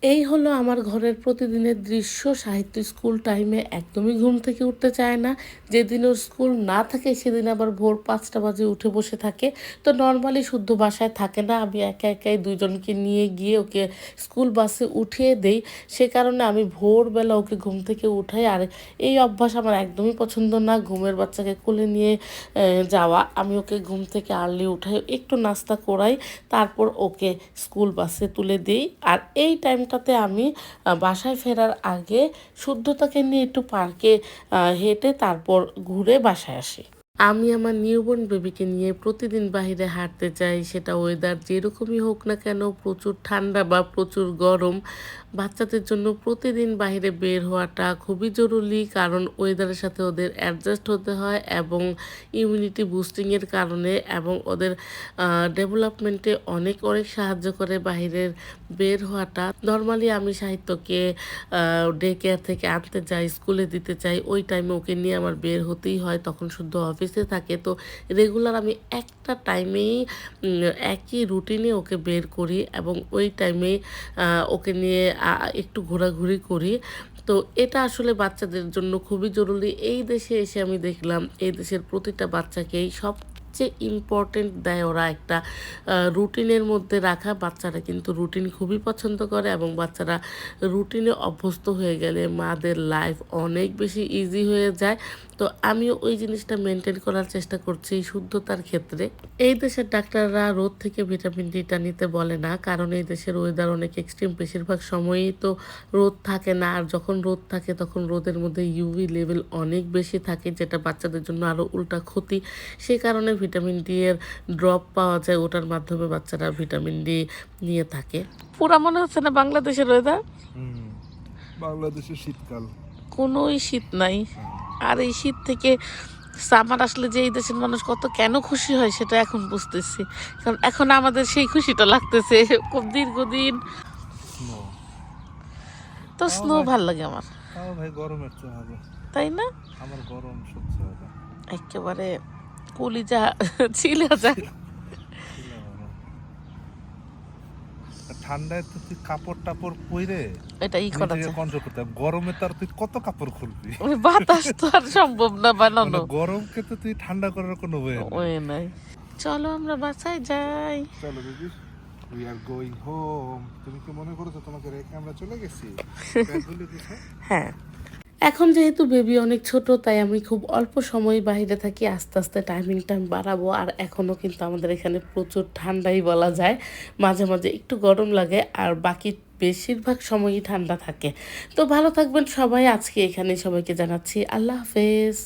এই হলো আমার ঘরের প্রতিদিনের দৃশ্য। সাহিত্য স্কুল টাইমে একদমই ঘুম থেকে উঠতে চায় না। যেদিন ওর স্কুল না থাকে সেদিন আবার ভোর ৫টা বাজে উঠে বসে থাকে। তো নরমালি শুদ্ধ বাসায় থাকে না। আমি একাই ২ জনকে নিয়ে গিয়ে ওকে স্কুল বাসে উঠিয়ে দেই। সে কারণে আমি ভোরবেলা ওকে ঘুম থেকে উঠাই। আর এই অভ্যাস আমার একদমই পছন্দ না। ঘুমের বাচ্চাকে কোলে নিয়ে যাওয়া। আমি ওকে ঘুম থেকে আর্লি উঠাই, একটু নাস্তা করাই, তারপর ওকে স্কুল বাসে তুলে দেই। আর এই টাইমটাতে আমি বাসায় ফেরার আগে শুদ্ধতাকে নিয়ে একটু পার্কে হেঁটে তারপর ঘুরে বাসায় আসি। আমি আমার নিউবর্ন বেবিকে নিয়ে প্রতিদিন বাহিরে হাঁটতে যাই, সেটা ওয়েদার যেরকমই হোক না কেন, প্রচুর ঠান্ডা বা প্রচুর গরম, বাচ্চাদের জন্য প্রতিদিন বাইরে বের হওয়াটা খুবই জরুরি। কারণ ওয়েদারের সাথে ওদের অ্যাডজাস্ট হতে হয় এবং ইমিউনিটি বুস্টিংয়ের কারণে এবং ওদের ডেভেলপমেন্টে অনেক সাহায্য করে বাহিরের বের হওয়াটা। নর্মালি আমি সাহিত্যকে ডে কেয়ার থেকে আনতে যাই, স্কুলে দিতে চাই, ওই টাইমে ওকে নিয়ে আমার বের হতেই হয়, তখন শুদ্ধ অফিসে থাকে। তো রেগুলার আমি একটা টাইমেই একই রুটিনে ওকে বের করি এবং ওই টাইমে ওকে নিয়ে একটু ঘোরাঘুরি করি। তো এটা আসলে বাচ্চাদের জন্য খুবই জরুরি। এই দেশে এসে আমি দেখলাম এই দেশের প্রতিটা বাচ্চাকেই সবচেয়ে ইম্পর্টেন্ট দেয় ওরা একটা রুটিনের মধ্যে রাখা। বাচ্চারা কিন্তু রুটিন খুবই পছন্দ করে এবং বাচ্চারা রুটিনে অভ্যস্ত হয়ে গেলে মাদের লাইফ অনেক বেশি ইজি হয়ে যায়। তো আমিও ওই জিনিসটা মেনটেন করার চেষ্টা করছি শুদ্ধতার ক্ষেত্রে। এই দেশের ডাক্তাররা রোদ থেকে ভিটামিন ডিটা নিতে বলে না, কারণ এই দেশের ওয়েদার অনেক এক্সট্রিম, বেশিরভাগ সময়ই তো রোদ থাকে না। আর যখন রোদ থাকে তখন রোদের মধ্যে ইউভি লেভেল অনেক বেশি থাকে, যেটা বাচ্চাদের জন্য আরও উল্টা ক্ষতি। সে কারণে ভিটামিন ডি এর ড্রপ পাওয়া যায়, ওটার মাধ্যমে বাচ্চারা ভিটামিন ডি নিয়ে থাকে। পুরা মনে হচ্ছে না বাংলাদেশের ওয়েদার। বাংলাদেশের শীতকাল কোনোই শীত নাই। আর এই শীত থেকে সামার আসলে যে এই দেশের মানুষ কত কেন খুশি হয় সেটা এখন বুঝতেছি। কারণ এখন আমাদের সেই খুশিটা লাগতেছে খুব দীর্ঘদিন। স্নো তো স্নো ভাল লাগে আমার, তাও ভাই গরমের চেয়ে ভালো। তাই না? আমার গরম সহ্য হয় না। একেবারে কলিজা ছিলে যায়। ঠান্ডায় তো তুই কাপড় টাপড় পরে এটা করা নিজেকে যায়, কন্ট্রোল করতে হয়। গরমে তো আর তুই কত কাপড় খুলবি? ওই বাতাস তো আর সম্ভব না বানানো। গরমকে তো তুই ঠান্ডা করার কোনো ওয়ে নেই। ওই নাই। চলো আমরা বাসায় যাই। চলো baby, we are going home. তুমি কি মনে করছো তোমাকে রেখে আমরা চলে গেছি? ব্যাগগুলো কোথায়? হ্যাঁ, এখন যেহেতু বেবি অনেক ছোট, তাই আমি খুব অল্প সময় বাইরে থাকি। আস্তে আস্তে টাইমিংটা আমি বাড়াবো। আর এখনও কিন্তু আমাদের এখানে প্রচুর ঠান্ডাই বলা যায়, মাঝে মাঝে একটু গরম লাগে আর বাকি বেশিরভাগ সময়ই ঠান্ডা থাকে। তো ভালো থাকবেন সবাই। আজকে এখানে সবাইকে জানাচ্ছি আল্লাহ হাফেজ।